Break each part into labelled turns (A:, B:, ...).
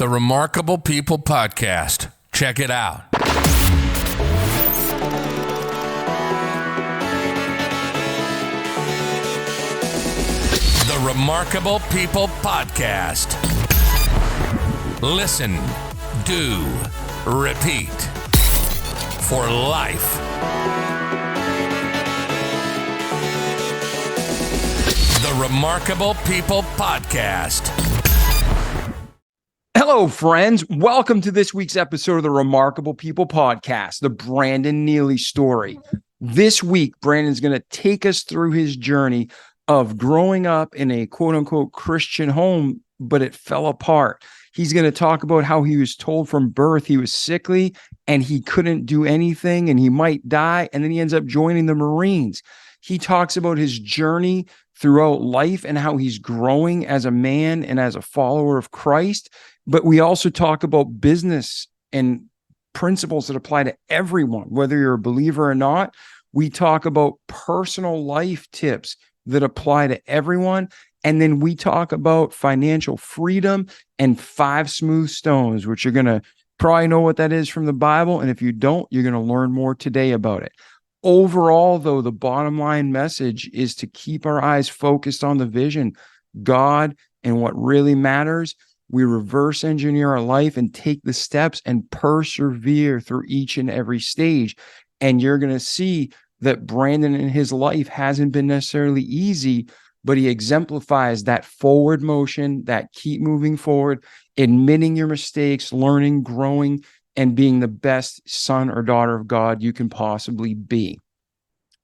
A: The Remarkable People Podcast. Check it out. The Remarkable People Podcast. Listen, do, repeat. For life. The Remarkable People Podcast.
B: Hello, friends. Welcome to this week's episode of the Remarkable People Podcast, the Brandon Neely story. This week, Brandon's going to take us through his journey of growing up in a quote-unquote Christian home, but it fell apart. He's going to talk about how he was told from birth he was sickly and he couldn't do anything and he might die, and then he ends up joining the Marines. He talks about his journey throughout life and how he's growing as a man and as a follower of Christ. But we also talk about business and principles that apply to everyone, whether you're a believer or not. We talk about personal life tips that apply to everyone. And then we talk about financial freedom and 5 smooth stones, which you're going to probably know what that is from the Bible. And if you don't, you're going to learn more today about it. Overall, though, the bottom line message is to keep our eyes focused on the vision, God, and what really matters. We reverse engineer our life and take the steps and persevere through each and every stage. And you're going to see that Brandon in his life hasn't been necessarily easy, but he exemplifies that forward motion, that keep moving forward, admitting your mistakes, learning, growing, and being the best son or daughter of God you can possibly be.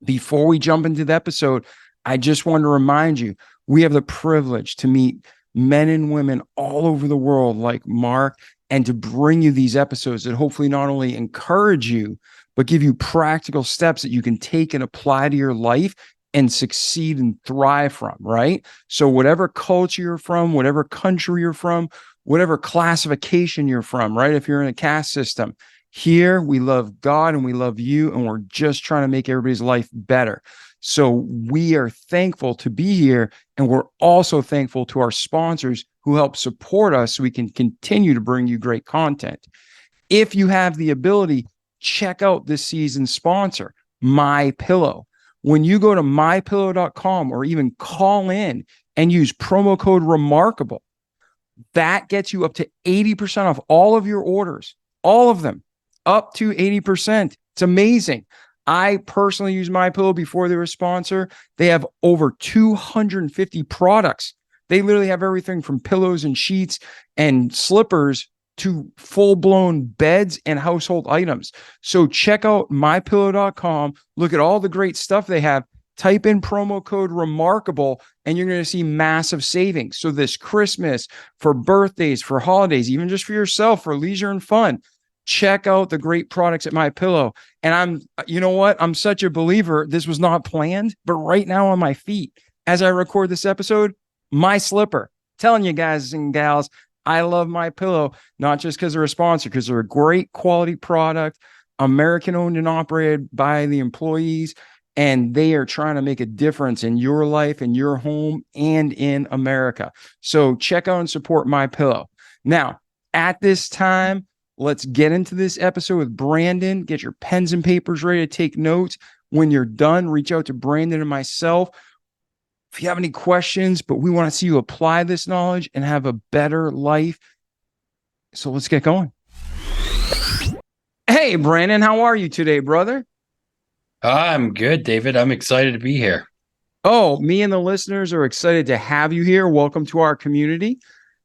B: Before we jump into the episode, I just want to remind you, we have the privilege to meet men and women all over the world like Mark, and to bring you these episodes that hopefully not only encourage you, but give you practical steps that you can take and apply to your life and succeed and thrive from, right? So whatever culture you're from, whatever country you're from, whatever classification you're from, right? If you're in a caste system, here we love God and we love you, and we're just trying to make everybody's life better. So we are thankful to be here, and we're also thankful to our sponsors who help support us so we can continue to bring you great content. If you have the ability, check out this season's sponsor, MyPillow. When you go to mypillow.com or even call in and use promo code REMARKABLE, that gets you up to 80% off all of your orders, all of them, up to 80%. It's amazing. I personally use MyPillow before they were a sponsor. They have over 250 products. They literally have everything from pillows and sheets and slippers to full-blown beds and household items. So check out mypillow.com. Look at all the great stuff they have. Type in promo code REMARKABLE, and you're going to see massive savings. So this Christmas, for birthdays, for holidays, even just for yourself, for leisure and fun, check out the great products at MyPillow. And you know what? I'm such a believer. This was not planned, but right now on my feet, as I record this episode, my slipper. Telling you guys and gals, I love MyPillow, not just because they're a sponsor, because they're a great quality product, American owned and operated by the employees. And they are trying to make a difference in your life, in your home, and in America. So check out and support MyPillow. Now, at this time, let's get into this episode with Brandon. Get your pens and papers ready to take notes. When you're done, reach out to Brandon and myself if you have any questions, but we want to see you apply this knowledge and have a better life. So let's get going. Hey, Brandon, how are you today, brother?
C: I'm good, David. I'm excited to be here.
B: Oh, me and the listeners are excited to have you here. Welcome to our community.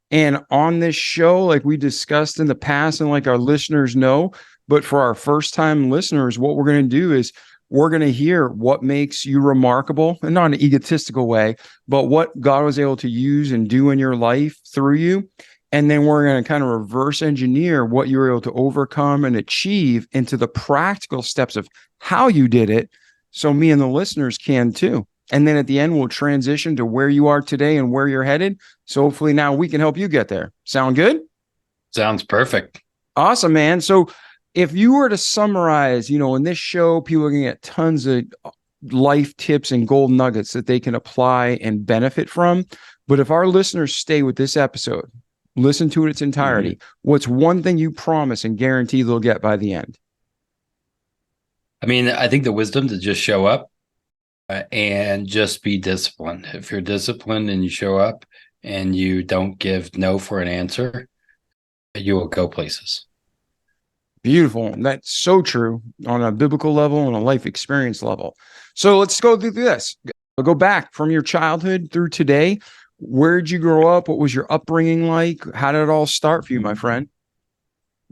B: And on this show, like we discussed in the past and like our listeners know, but for our first-time listeners, what we're going to do is we're going to hear what makes you remarkable, and not in an egotistical way, but what God was able to use and do in your life through you. And then we're going to kind of reverse engineer what you were able to overcome and achieve into the practical steps of how you did it, so me and the listeners can too. And then at the end, we'll transition to where you are today and where you're headed. So hopefully now we can help you get there. Sound good?
C: Sounds perfect.
B: Awesome, man. So if you were to summarize, in this show, people are going to get tons of life tips and gold nuggets that they can apply and benefit from. But if our listeners stay with this episode, Listen to it its entirety. What's one thing you promise and guarantee they'll get by the end?
C: I mean, I think the wisdom to just show up and just be disciplined. If you're disciplined and you show up and you don't give no for an answer, you will go places.
B: Beautiful. That's so true on a biblical level and a life experience level. So let's go through this. Go back from your childhood through today. Where did you grow up? What was your upbringing like? How did it all start for you, my friend?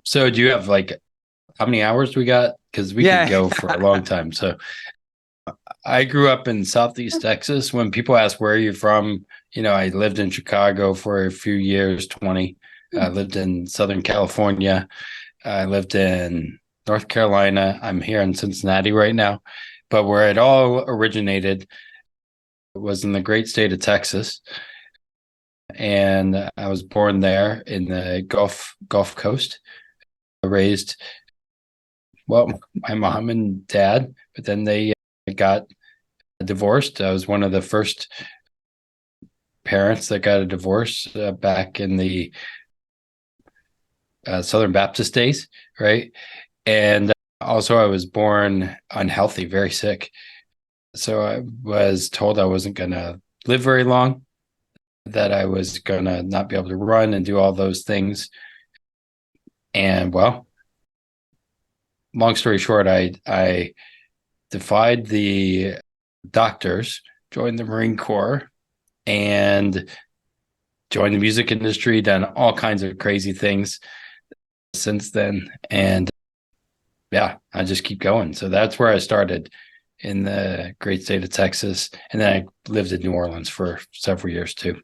C: So do you have like how many hours we got? Because we could go for a long time. So I grew up in Southeast Texas. When people ask where are you from, I lived in Chicago for a few years, 20. I lived in Southern California. I lived in North Carolina. I'm here in Cincinnati right now. But where it all originated was in the great state of Texas. And I was born there in the Gulf Coast. I raised, my mom and dad, but then they got divorced. I was one of the first parents that got a divorce back in the Southern Baptist days, right? And also I was born unhealthy, very sick. So I was told I wasn't going to live very long, that I was going to not be able to run and do all those things. And long story short, I defied the doctors, joined the Marine Corps, and joined the music industry, done all kinds of crazy things since then. And I just keep going. So that's where I started, in the great state of Texas. And then I lived in New Orleans for several years too.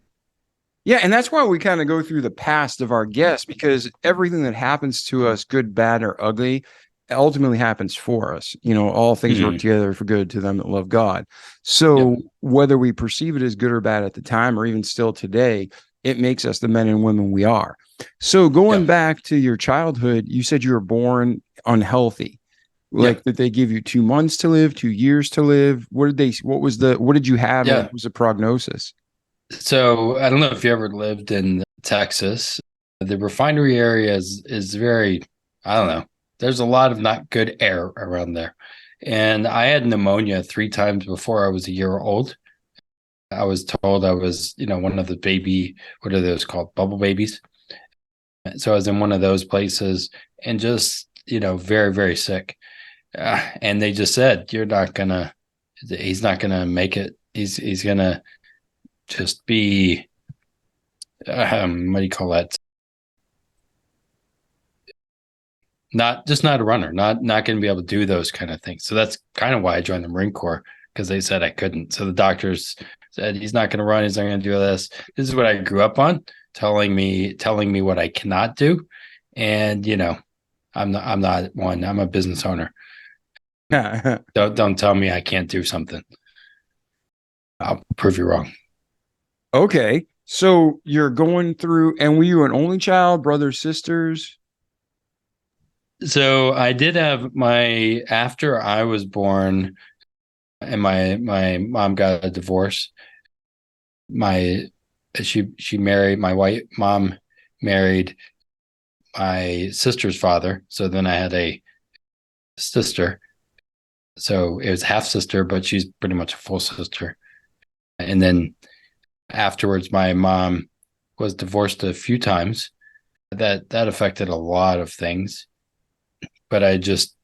B: Yeah, and that's why we kind of go through the past of our guests, because everything that happens to us, good, bad, or ugly, ultimately happens for us. All things work together for good to them that love God. So whether we perceive it as good or bad at the time, or even still today, it makes us the men and women we are. So going back to your childhood, you said you were born unhealthy. Like, did they give you 2 months to live, 2 years to live? What did you have? And what was the prognosis?
C: So I don't know if you ever lived in Texas. The refinery area is very, I don't know. There's a lot of not good air around there. And I had pneumonia 3 times before I was a year old. I was told I was, one of the baby, what are those called? Bubble babies. So I was in one of those places and just, very, very sick. And they just said, he's not going to make it. He's going to just be, what do you call that? Not a runner, not going to be able to do those kind of things. So that's kind of why I joined the Marine Corps, because they said I couldn't. So the doctors said, he's not going to run. He's not going to do this. This is what I grew up on, telling me what I cannot do. And, I'm not one. I'm a business owner. Don't tell me I can't do something. I'll prove you wrong.
B: Okay. So you're going through, and were you an only child, brothers, sisters?
C: So I did have after I was born and my mom got a divorce, she married, my white mom married my sister's father. So then I had a sister. So it was half sister, but she's pretty much a full sister. And then afterwards, my mom was divorced a few times. That affected a lot of things. But I just,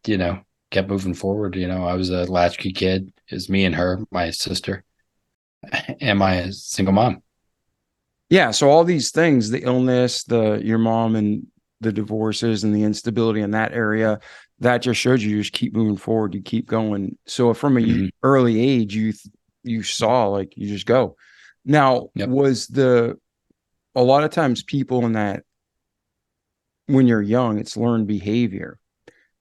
C: kept moving forward. I was a latchkey kid. It was me and her, my sister, and my single mom.
B: Yeah. So all these things, the illness, your mom and the divorces and the instability in that area, that just showed you just keep moving forward. You keep going. So from a early age, you saw, like, you just go. Now, was a lot of times people in that, when you're young, it's learned behavior.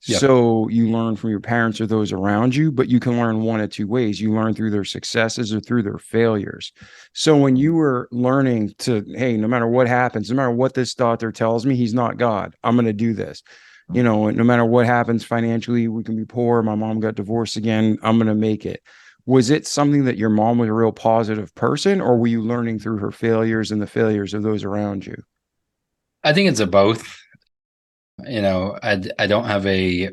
B: So you learn from your parents or those around you, but you can learn one of two ways. You learn through their successes or through their failures. So when you were learning to, hey, no matter what happens, no matter what this doctor tells me, he's not God, I'm going to do this. No matter what happens financially, we can be poor. My mom got divorced again. I'm going to make it. Was it something that your mom was a real positive person, or were you learning through her failures and the failures of those around you?
C: I think it's a both. I don't have a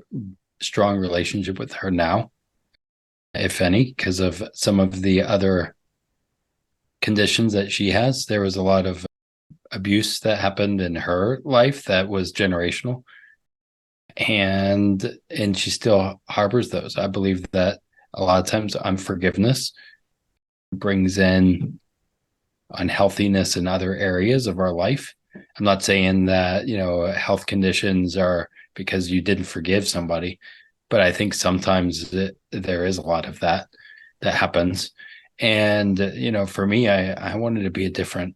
C: strong relationship with her now, if any, because of some of the other conditions that she has. There was a lot of abuse that happened in her life that was generational, and she still harbors those. I believe that a lot of times unforgiveness brings in unhealthiness in other areas of our life. I'm not saying that, health conditions are because you didn't forgive somebody, but I think sometimes there is a lot of that happens. And, for me, I wanted to be a different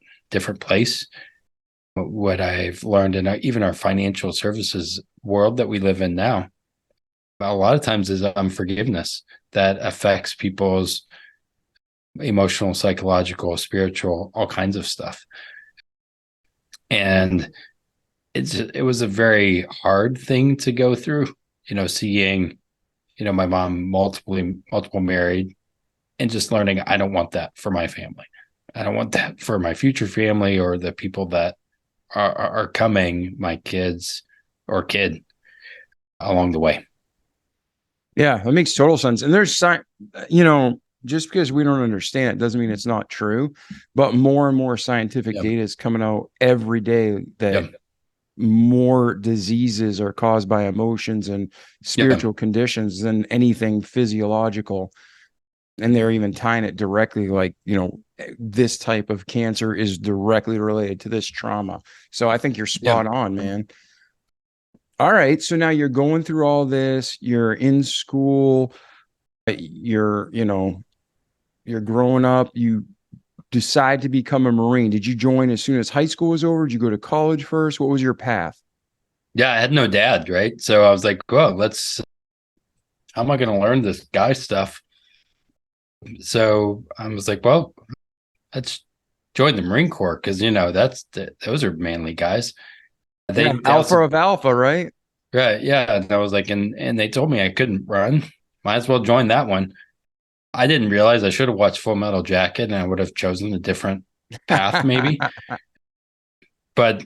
C: place. What I've learned in even our financial services world that we live in now, a lot of times is unforgiveness that affects people's emotional, psychological, spiritual, all kinds of stuff. And it was a very hard thing to go through, seeing, my mom multiple married, and just learning, I don't want that for my family. I don't want that for my future family or the people that are coming, my kids or kid along the way.
B: Yeah, that makes total sense. And there's, just because we don't understand it doesn't mean it's not true, but more and more scientific data is coming out every day that more diseases are caused by emotions and spiritual conditions than anything physiological. And they're even tying it directly, like, this type of cancer is directly related to this trauma. So I think you're spot on, man. All right. So now you're going through all this, you're in school, you're growing up, you decide to become a Marine. Did you join as soon as high school was over? Did you go to college first? What was your path?
C: Yeah, I had no dad, right? So I was like, well, how am I going to learn this guy stuff? So I was like, well, let's join the Marine Corps because, those are manly guys. They
B: alpha of alpha, right?
C: Right. Yeah. And I was like, and they told me I couldn't run. Might as well join that one. I didn't realize I should have watched Full Metal Jacket and I would have chosen a different path maybe. but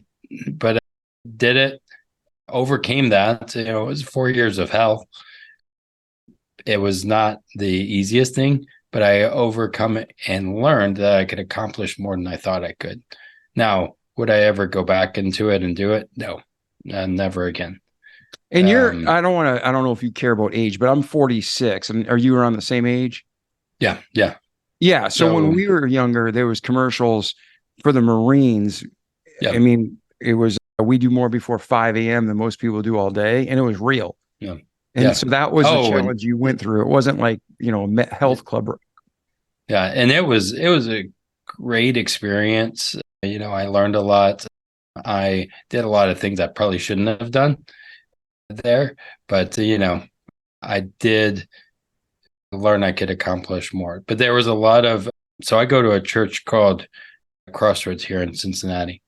C: I did it, overcame that. It was 4 years of hell. It was not the easiest thing, but I overcome it and learned that I could accomplish more than I thought I could. Now, would I ever go back into it and do it? No, never again.
B: And I don't know if you care about age, but I'm 46. And are you around the same age?
C: Yeah. Yeah.
B: Yeah. So when we were younger, there was commercials for the Marines.
C: Yeah.
B: I mean, it was, we do more before 5 a.m. than most people do all day. And it was real.
C: Yeah.
B: And so that was the challenge you went through. It wasn't like, health club.
C: Yeah. And it was a great experience. I learned a lot. I did a lot of things I probably shouldn't have done there, but I did learn I could accomplish more. But there was a lot of, so I go to a church called Crossroads here in Cincinnati,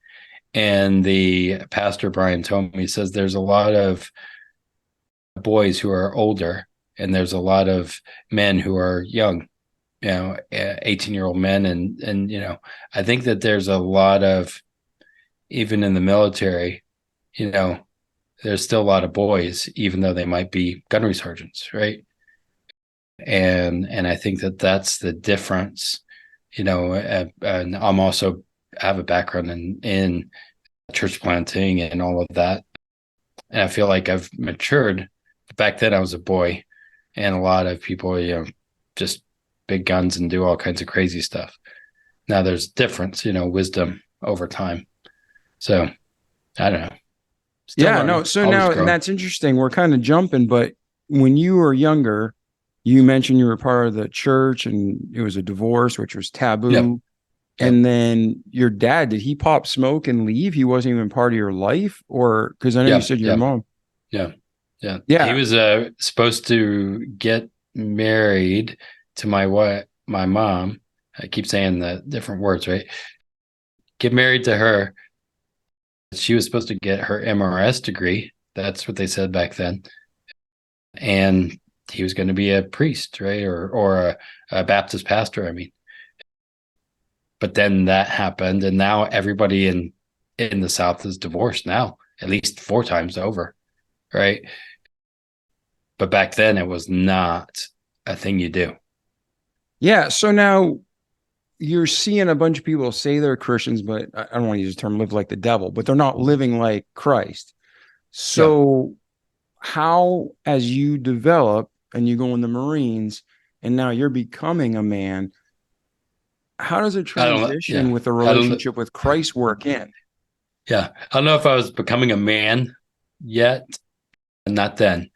C: and the pastor Brian told me, he says there's a lot of boys who are older and there's a lot of men who are young, 18-year-old men, and I think that there's a lot of, even in the military, there's still a lot of boys, even though they might be gunnery sergeants, right? And I think that that's the difference, and I'm also have a background in church planting and all of that. And I feel like I've matured. Back then I was a boy, and a lot of people, just big guns and do all kinds of crazy stuff. Now there's difference, wisdom over time. So I don't know.
B: And that's interesting. We're kind of jumping, but when you were younger, you mentioned you were part of the church and it was a divorce, which was taboo. Yep. And then your dad, did he pop smoke and leave? He wasn't even part of your life? Or because I know you said your mom.
C: Yeah. He was supposed to get married to my mom. I keep saying the different words, right? Get married to her. She was supposed to get her MRS degree. That's what they said back then. And he was going to be a priest, right? Or a Baptist pastor, I mean. But then that happened, and now everybody in in the South is divorced now, at least 4 times over, right? But back then it was not a thing you do.
B: Yeah. So now you're seeing a bunch of people say they're Christians, but I don't want to use the term live like the devil, but they're not living like Christ. So how, as you develop and you go in the Marines and now you're becoming a man, how does it transition with the relationship with Christ work in?
C: Yeah. I don't know if I was becoming a man yet. Not then,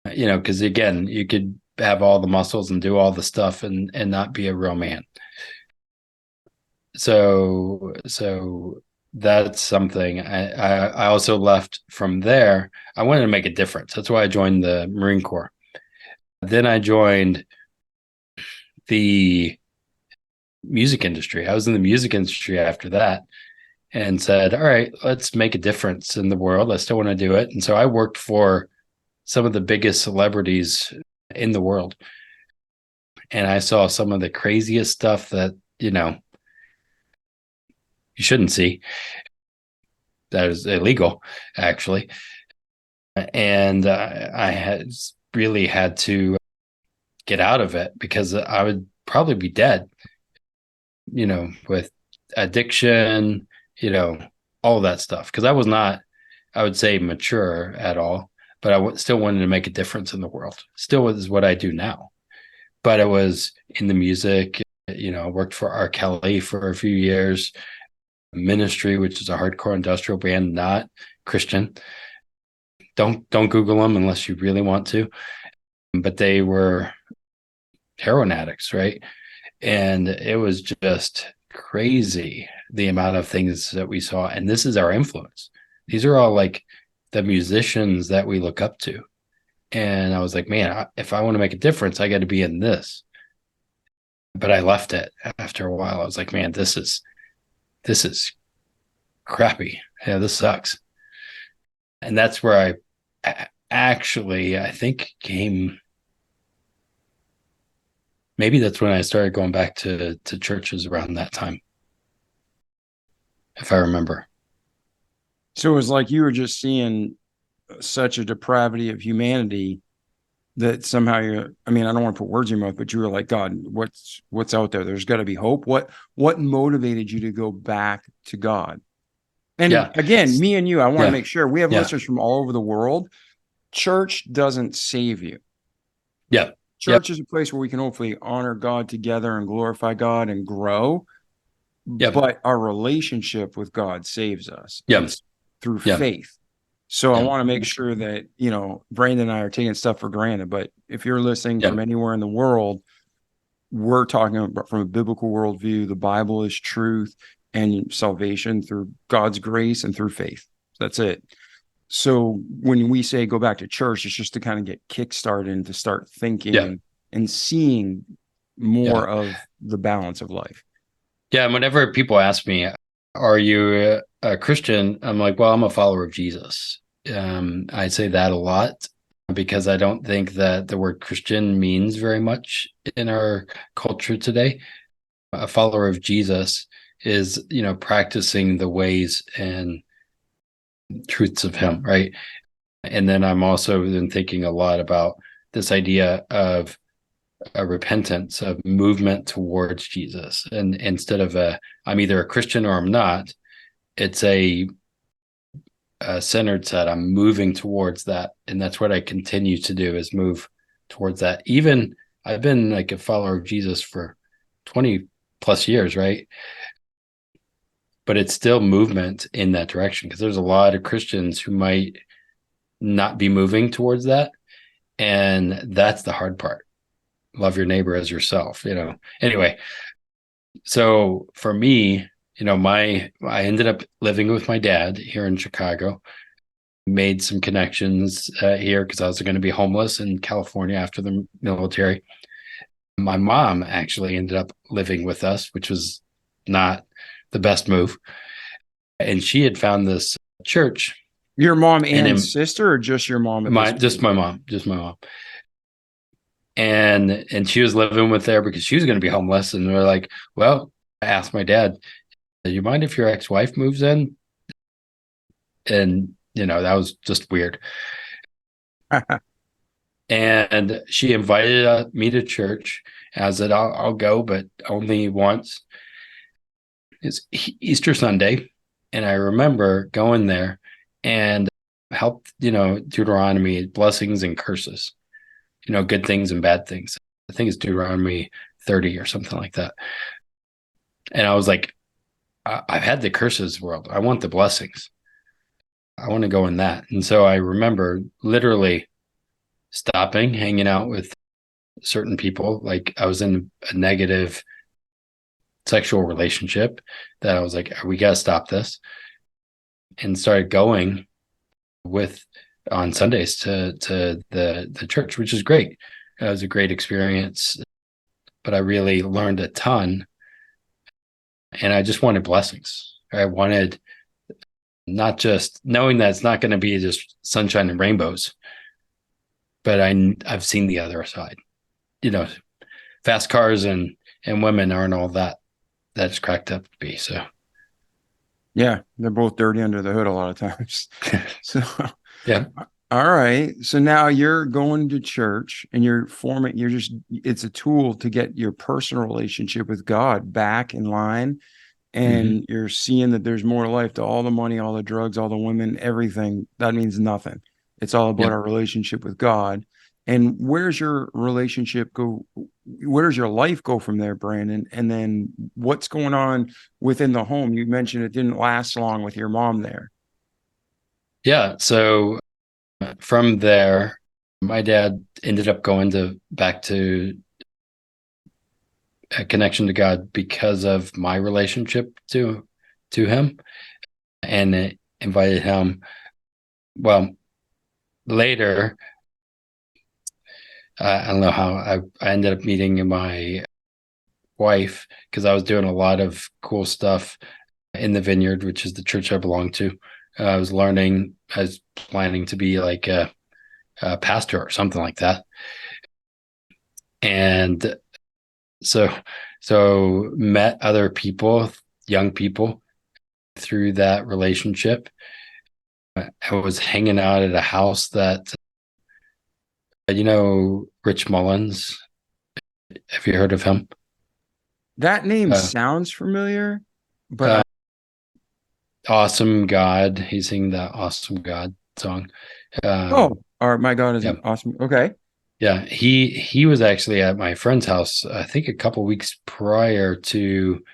C: because again, you could have all the muscles and do all the stuff and not be a real man. So that's something. I also left from there. I wanted to make a difference. That's why I joined the Marine Corps. Then I joined the music industry. I was in the music industry after that and said, all right, let's make a difference in the world. I still want to do it. And so I worked for some of the biggest celebrities in the world. And I saw some of the craziest stuff that, you shouldn't see. That is illegal, actually. And I had really had to get out of it because I would probably be dead, with addiction, all that stuff. Because I was not, I would say, mature at all, but I still wanted to make a difference in the world. Still is what I do now. But it was in the music, I worked for R. Kelly for a few years, Ministry, which is a hardcore industrial band, not Christian. Don't Google them unless you really want to. But they were heroin addicts, right? And it was just crazy the amount of things that we saw. And this is our influence. These are all like the musicians that we look up to. And I was like, man, if I want to make a difference, I got to be in this. But I left it after a while. I was like, man, this is crappy. Yeah, this sucks. And that's where I think maybe that's when I started going back to churches around that time, if I remember.
B: So it was like you were just seeing such a depravity of humanity that somehow I don't want to put words in your mouth, but you were like, God, what's out there? There's got to be hope. What motivated you to go back to God? And again, me and you, I want to make sure we have listeners from all over the world. Church doesn't save you.
C: Yeah.
B: Church is a place where we can hopefully honor God together and glorify God and grow. But our relationship with God saves us through faith. So I want to make sure that, Brandon and I are taking stuff for granted. But if you're listening from anywhere in the world, we're talking about from a biblical worldview. The Bible is truth and salvation through God's grace and through faith. That's it. So when we say go back to church, it's just to kind of get kickstarted and to start thinking and seeing more of the balance of life.
C: Yeah. And whenever people ask me, are you a Christian? I'm like, well, I'm a follower of Jesus. I say that a lot because I don't think that the word Christian means very much in our culture today. A follower of Jesus is, practicing the ways and truths of him, right? And then I'm also then thinking a lot about this idea of a repentance, of movement towards Jesus. And instead of I'm either a Christian or I'm not, it's a centered set. I'm moving towards that. And that's what I continue to do, is move towards that. Even I've been like a follower of Jesus for 20 plus years, right? But it's still movement in that direction, because there's a lot of Christians who might not be moving towards that. And that's the hard part. Love your neighbor as yourself, Anyway, so for me, I ended up living with my dad here in Chicago, made some connections here because I was going to be homeless in California after the military. My mom actually ended up living with us, which was not the best move. And she had found this church.
B: Your mom and sister, or just your mom?
C: Just my mom. And she was living with there because she was going to be homeless. And we're like, well, I asked my dad, do you mind if your ex-wife moves in? And, that was just weird. And she invited me to church. I said, I'll go, but only once. It's Easter Sunday. And I remember going there and helped, Deuteronomy, blessings and curses, good things and bad things. I think it's Deuteronomy 30 or something like that. And I was like, I've had the curses world. I want the blessings. I want to go in that. And so I remember literally stopping, hanging out with certain people. Like I was in a negative sexual relationship that I was like, we got to stop this. And started going on Sundays to the church, which is great. It was a great experience, but I really learned a ton. And I just wanted blessings. I wanted not just knowing that it's not going to be just sunshine and rainbows, but I've seen the other side. Fast cars and women aren't all that it's cracked up to be. So
B: yeah, they're both dirty under the hood a lot of times. So
C: yeah.
B: All right. So now you're going to church and it's a tool to get your personal relationship with God back in line. And you're seeing that there's more to life, to all the money, all the drugs, all the women, everything. That means nothing. It's all about our relationship with God. And where's your relationship go? Where does your life go from there, Brandon? And then what's going on within the home? You mentioned it didn't last long with your mom there.
C: Yeah. So from there, my dad ended up going back to a connection to God because of my relationship to him, and it invited him. Well, later, I don't know how I ended up meeting my wife because I was doing a lot of cool stuff in the Vineyard, which is the church I belong to. I was planning to be like a pastor or something like that. And so met other people, young people, through that relationship. I was hanging out at a house that, Rich Mullins. Have you heard of him?
B: That name sounds familiar, but
C: Awesome God. He sang that Awesome God song.
B: all right, my God is awesome. Okay.
C: Yeah, he was actually at my friend's house, I think a couple weeks prior to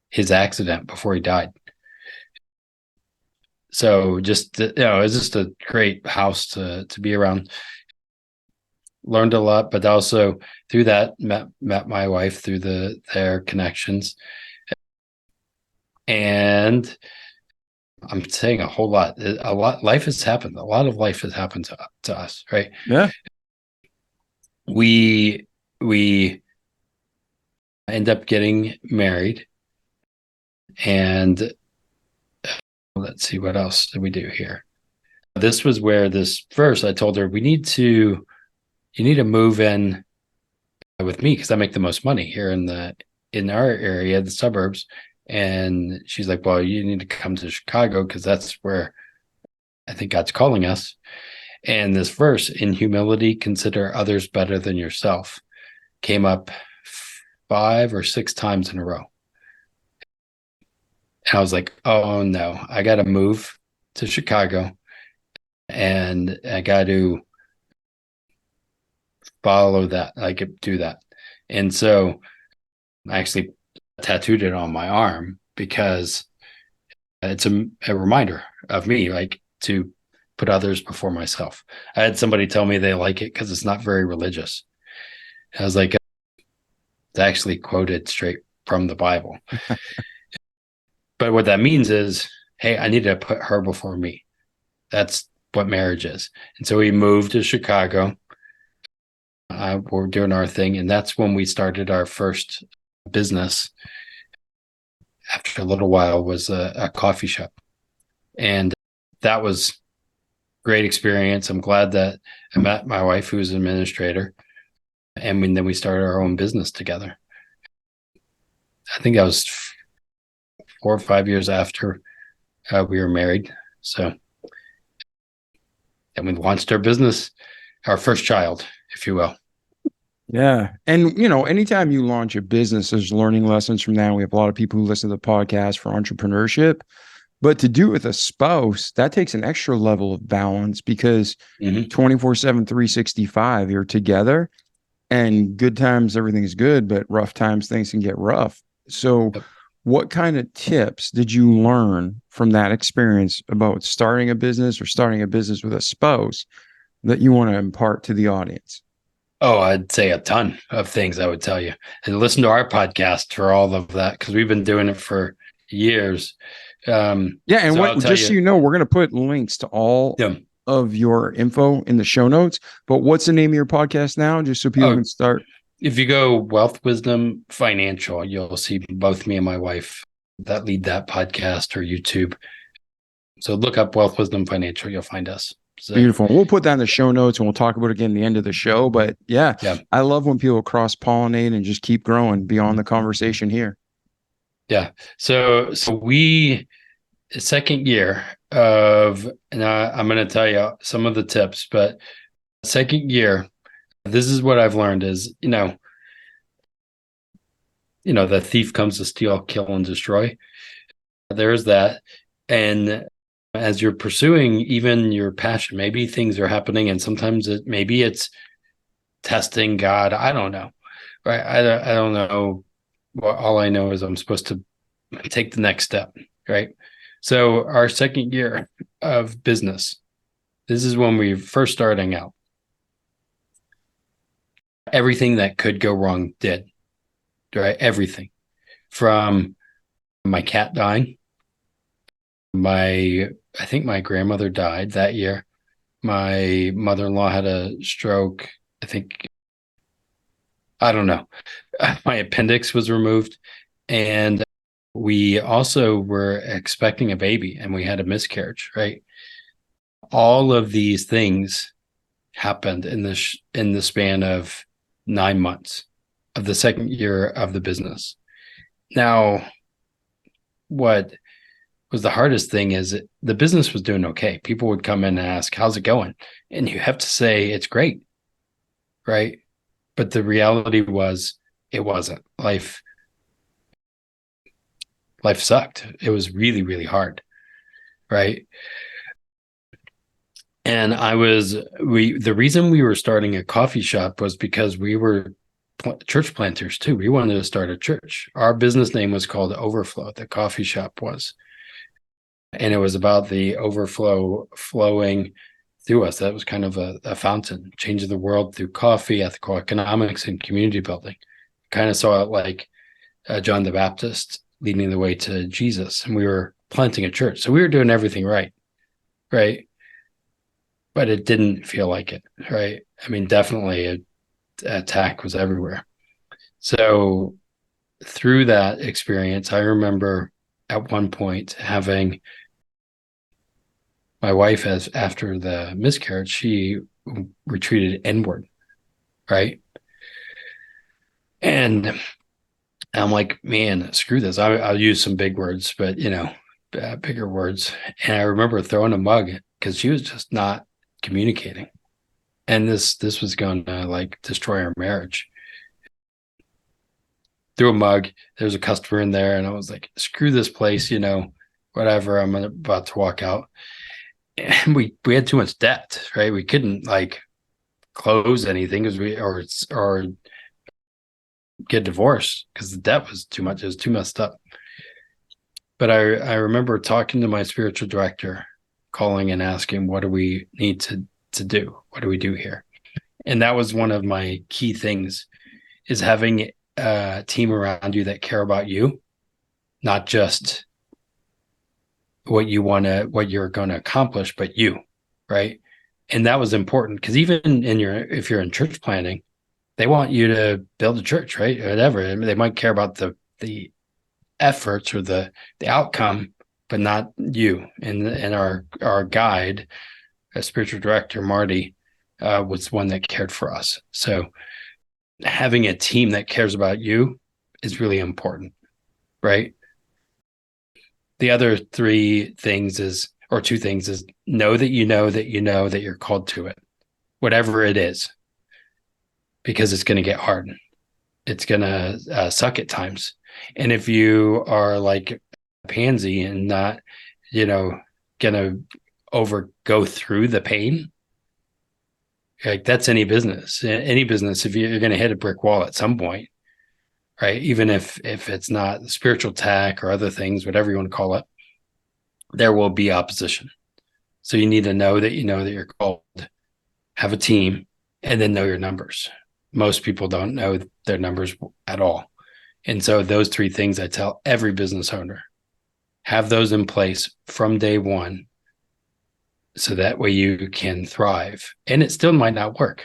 C: his accident before he died. So just it was just a great house to be around. Learned a lot, but also through that met my wife through their connections. And I'm saying a lot. Life has happened. A lot of life has happened to us, right?
B: Yeah.
C: We end up getting married, and let's see, what else did we do here? This was where I told her you need to move in with me because I make the most money here in our area, the suburbs. And she's like, well, you need to come to Chicago because that's where I think God's calling us. And this verse, in humility, consider others better than yourself, came up 5 or 6 times in a row. And I was like, oh no, I got to move to Chicago and I got to follow that. I could do that. And so I actually tattooed it on my arm because it's a reminder of me, like to put others before myself. I had somebody tell me they like it because it's not very religious. I was like, it's actually quoted straight from the Bible. But what that means is, hey, I need to put her before me. That's what marriage is. And so we moved to Chicago. We're doing our thing. And that's when we started our first business. After a little while was a coffee shop. And that was great experience. I'm glad that I met my wife, who was an administrator. And then we started our own business together. I think that was 4 or 5 years after we were married. So, and we launched our business, our first child, if you will.
B: Yeah. And, anytime you launch a business, there's learning lessons from that. We have a lot of people who listen to the podcast for entrepreneurship. But to do it with a spouse, that takes an extra level of balance because 24/7, 365, you're together, and good times, everything is good, but rough times, things can get rough. So what kind of tips did you learn from that experience about starting a business or starting a business with a spouse that you want to impart to the audience?
C: Oh, I'd say a ton of things I would tell you. And listen to our podcast for all of that, because we've been doing it for years.
B: And
C: so
B: just so you know, we're going to put links to all of your info in the show notes. But what's the name of your podcast now, just so people can start?
C: If you go Wealth Wisdom Financial, you'll see both me and my wife that lead that podcast, or YouTube. So look up Wealth Wisdom Financial, you'll find us. So,
B: beautiful. We'll put that in the show notes and we'll talk about it again at the end of the show. But yeah, I love when people cross-pollinate and just keep growing beyond the conversation here.
C: Yeah. So we, second year of, and I'm going to tell you some of the tips, but second year, this is what I've learned is, the thief comes to steal, kill, and destroy. There's that. And as you're pursuing even your passion, maybe things are happening, and sometimes maybe it's testing God. I don't know. Right. I don't know. Well, all I know is I'm supposed to take the next step. Right. So our second year of business, this is when we first starting out. Everything that could go wrong did. Right. Everything from my cat dying. I think my grandmother died that year. My mother-in-law had a stroke. I don't know. My appendix was removed. And we also were expecting a baby, and we had a miscarriage, right? All of these things happened in the span of 9 months of the second year of the business. Now, what was the hardest thing is the business was doing okay. People would come in and ask, how's it going? And you have to say, it's great, right? But the reality was, it wasn't. Life sucked. It was really, really hard, right? And the reason we were starting a coffee shop was because we were church planters too. We wanted to start a church. Our business name was called Overflow. The coffee shop was. And it was about the overflow flowing through us. That was kind of a fountain, changing the world through coffee, ethical economics, and community building. Kind of saw it like John the Baptist leading the way to Jesus. And we were planting a church. So we were doing everything right. But it didn't feel like it, right? I mean, definitely attack was everywhere. So through that experience, I remember at one point having my wife, after the miscarriage, she retreated inward, right? And I'm like, man, screw this. I'll use some big words, but bigger words. And I remember throwing a mug because she was just not communicating. And this was going to destroy our marriage. Threw a mug. There's a customer in there, and I was like, screw this place, whatever. I'm about to walk out. And we had too much debt, right? We couldn't close anything because or get divorced because the debt was too much. It was too messed up. But I remember talking to my spiritual director, calling and asking, what do we need to do? What do we do here? And that was one of my key things, is having a team around you that care about you, not just what you're going to accomplish, but you, right? And that was important because even if you're in church planning, they want you to build a church, right? Or whatever. I mean, they might care about the efforts or the outcome, but not you. And our guide, a spiritual director, Marty, was one that cared for us. So having a team that cares about you is really important, right? The other three things is, or two things is, know that you know that you know that you're called to it, whatever it is, because it's going to get hard. It's going to suck at times. And if you are like a pansy and not, going to go through the pain, like that's any business. If you're going to hit a brick wall at some point, right? Even if it's not spiritual tech or other things, whatever you want to call it, there will be opposition. So you need to know that you're called, have a team, and then know your numbers. Most people don't know their numbers at all. And so those three things I tell every business owner, have those in place from day one, so that way you can thrive. And it still might not work,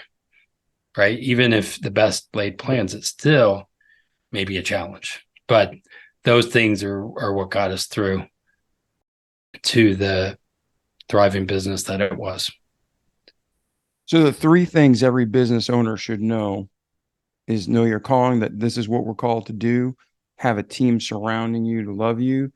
C: right? Even if the best laid plans, it still may be a challenge. But those things are what got us through to the thriving business that it was.
B: So the three things every business owner should know is know your calling, that this is what we're called to do, have a team surrounding you to love you.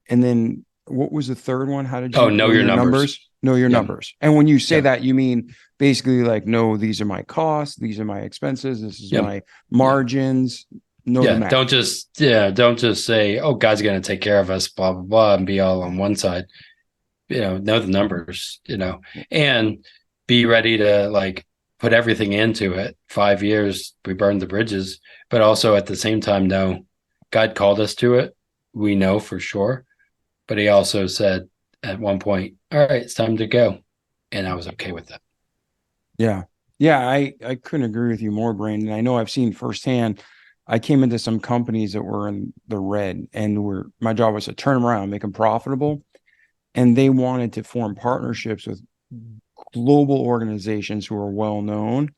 B: And then what was the third one? How did you
C: know your numbers?
B: Know your numbers. And when you say
C: Yep.
B: that, you mean basically like, no, these are my costs, these are my expenses, this is
C: Yep.
B: my margins. Know the math.
C: Don't just say, oh, God's going to take care of us, blah, blah, blah, and be all on one side. Know the numbers, and be ready to like put everything into it. 5 years, we burned the bridges, but also at the same time, know God called us to it. We know for sure. But he also said at one point, all right, it's time to go. And I was okay with that.
B: Yeah. Yeah. I couldn't agree with you more, Brandon. I know I've seen firsthand. I came into some companies that were in the red, and my job was to turn them around, make them profitable. And they wanted to form partnerships with global organizations who are well known,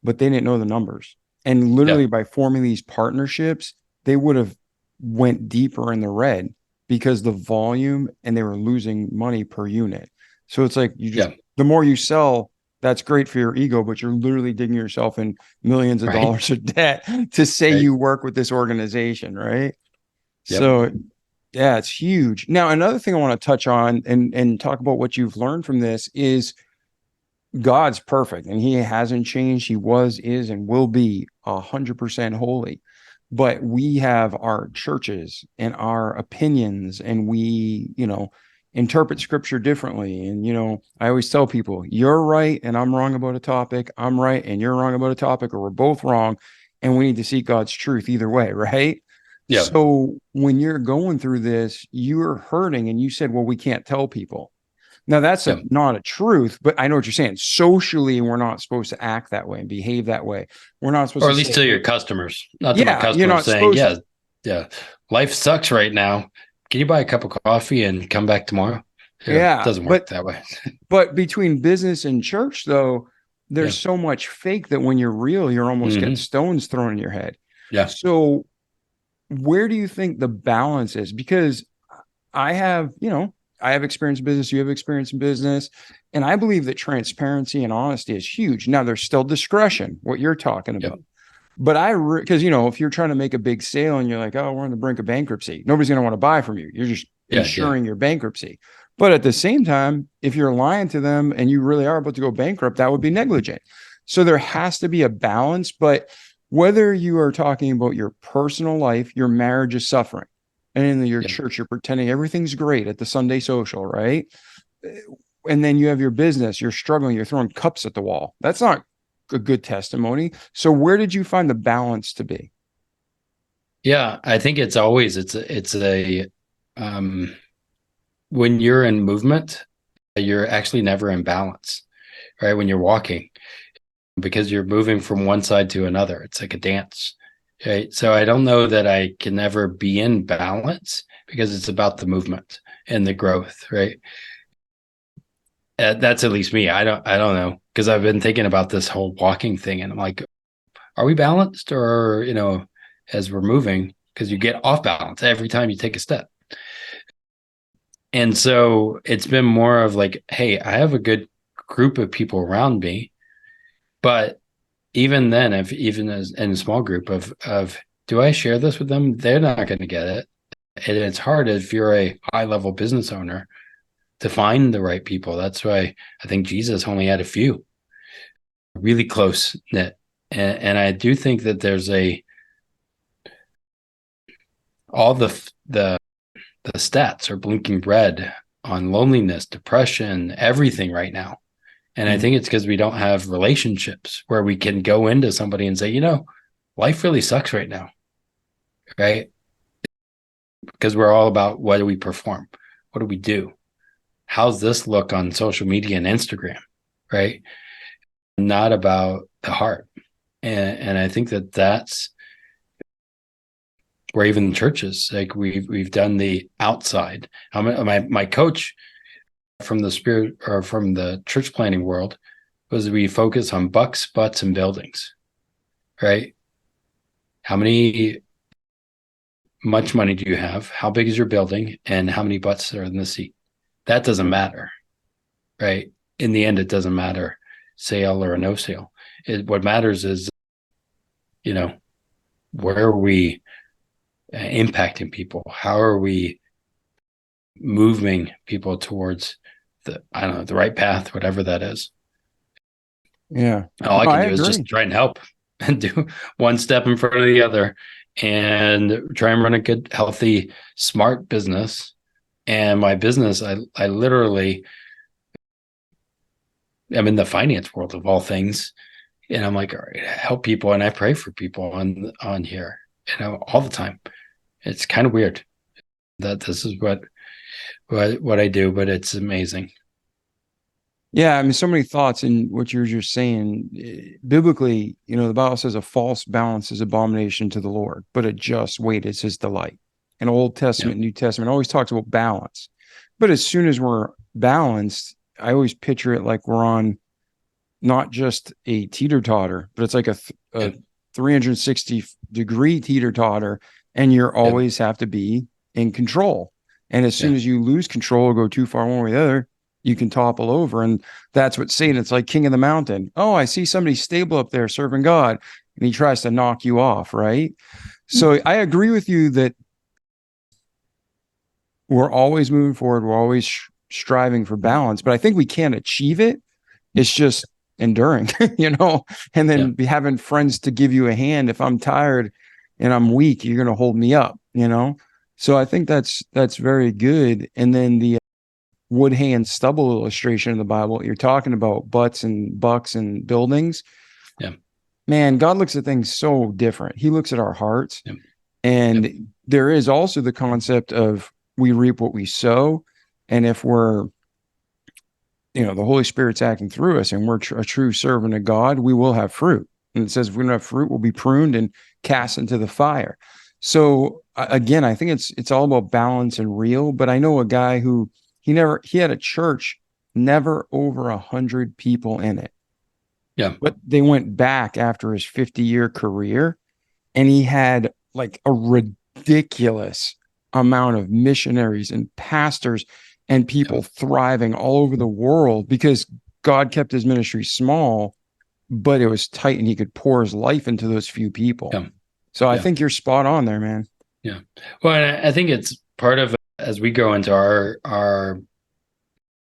B: but they didn't know the numbers. And literally by forming these partnerships, they would have went deeper in the red because the volume, and they were losing money per unit. So it's like the more you sell, that's great for your ego, but you're literally digging yourself in millions of dollars of debt to say you work with this organization, right?
C: Yep.
B: So yeah, it's huge. Now, another thing I want to touch on and talk about what you've learned from this is God's perfect, and he hasn't changed. He was, is, and will be 100% holy. But we have our churches and our opinions, and we, interpret scripture differently. And, I always tell people, you're right and I'm wrong about a topic. I'm right and you're wrong about a topic, or we're both wrong. And we need to seek God's truth either way, right? Yeah. So when you're going through this, you're hurting, and you said, well, we can't tell people. Now that's not a truth, but I know what you're saying. Socially, we're not supposed to act that way and behave that way. We're not supposed
C: to, or at least to your customers, not to my customers,
B: you're not
C: saying, life sucks right now. Can you buy a cup of coffee and come back tomorrow? It doesn't work that way.
B: But between business and church, though, there's so much fake that when you're real, you're almost getting stones thrown in your head. Yeah. So where do you think the balance is? Because I have experience in business, you have experience in business, and I believe that transparency and honesty is huge. Now, there's still discretion, what you're talking about. But because, if you're trying to make a big sale and you're like, oh, we're on the brink of bankruptcy, nobody's going to want to buy from you. You're just ensuring your bankruptcy. But at the same time, if you're lying to them and you really are about to go bankrupt, that would be negligent. So there has to be a balance. But whether you are talking about your personal life, your marriage is suffering, and in your church, you're pretending everything's great at the Sunday social, right? And then you have your business, you're struggling, you're throwing cups at the wall. That's not a good testimony. So where did you find the balance to be?
C: Yeah, I think it's when you're in movement, you're actually never in balance, right? When you're walking, because you're moving from one side to another. It's like a dance, right? So I don't know that I can ever be in balance, because it's about the movement and the growth, right? That's at least me. I don't know, because I've been thinking about this whole walking thing, and I'm like, are we balanced, or as we're moving, because you get off balance every time you take a step. And so it's been more of like, hey, I have a good group of people around me, but even then, even as in a small group of do I share this with them? They're not going to get it. And it's hard if you're a high level business owner to find the right people. That's why I think Jesus only had a few really close knit. And I do think that there's all the stats are blinking red on loneliness, depression, everything right now. And I think it's because we don't have relationships where we can go into somebody and say, life really sucks right now. Right. Because we're all about what do we perform? What do we do? How's this look on social media and Instagram? Right. Not about the heart. And I think that that's where even churches, like we've done the outside. My coach from the spirit or from the church planning world was we focus on bucks, butts, and buildings, right? How much money do you have? How big is your building? And how many butts are in the seat? That doesn't matter, right? In the end, it doesn't matter, sale or a no sale. What matters is, where are we impacting people? How are we moving people towards the right path, whatever that is?
B: Yeah.
C: All I can do is just try and help and do one step in front of the other and try and run a good, healthy, smart business. And my business, I literally am in the finance world of all things. And I'm like, all right, help people. And I pray for people on here, all the time. It's kind of weird that this is what I do, but it's amazing.
B: Yeah, I mean, so many thoughts in what you're just saying. Biblically, the Bible says a false balance is abomination to the Lord, but a just weight is his delight. And Old Testament, New Testament always talks about balance. But as soon as we're balanced, I always picture it like we're on not just a teeter-totter, but it's like a 360-degree teeter-totter, and you always have to be in control. And as soon as you lose control or go too far one way or the other, you can topple over. And that's what Satan, it's like king of the mountain. Oh, I see somebody stable up there serving God, and he tries to knock you off, right? So I agree with you that we're always moving forward. We're always striving for balance, but I think we can achieve it. It's just enduring, and then be having friends to give you a hand. If I'm tired and I'm weak, you're going to hold me up, So I think that's very good. And then the wood, hand, stubble illustration in the Bible, you're talking about butts and bucks and buildings. Yeah, man, God looks at things so different. He looks at our hearts. And there is also the concept of we reap what we sow. And if we're, the Holy Spirit's acting through us and we're a true servant of God, we will have fruit. And it says if we don't have fruit, we'll be pruned and cast into the fire. So again, I think it's all about balance and real. But I know a guy who he had a church, never over 100 people in it. Yeah. But they went back after his 50-year career, and he had like a ridiculous amount of missionaries and pastors and people thriving all over the world because God kept his ministry small, but it was tight and he could pour his life into those few people. Yeah. So I think you're spot on there, man.
C: Yeah. Well, and I think it's part of, as we go into our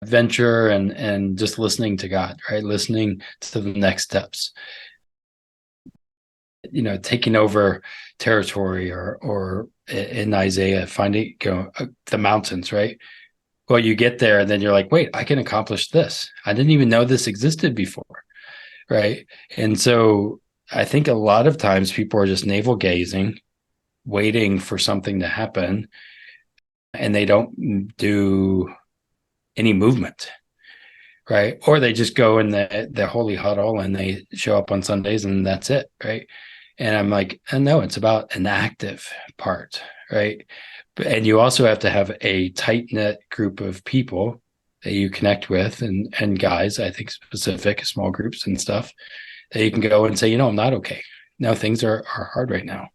C: venture and just listening to God, right? Listening to the next steps, taking over territory or in Isaiah, finding the mountains, right? Well, you get there and then you're like, wait, I can accomplish this. I didn't even know this existed before. Right. And so I think a lot of times people are just navel gazing, waiting for something to happen, and they don't do any movement. Right. Or they just go in the holy huddle and they show up on Sundays and that's it. Right. And I'm like, no, it's about an active part. Right. And you also have to have a tight-knit group of people that you connect with and guys, I think specific small groups and stuff that you can go and say, I'm not okay. No, things are hard right now.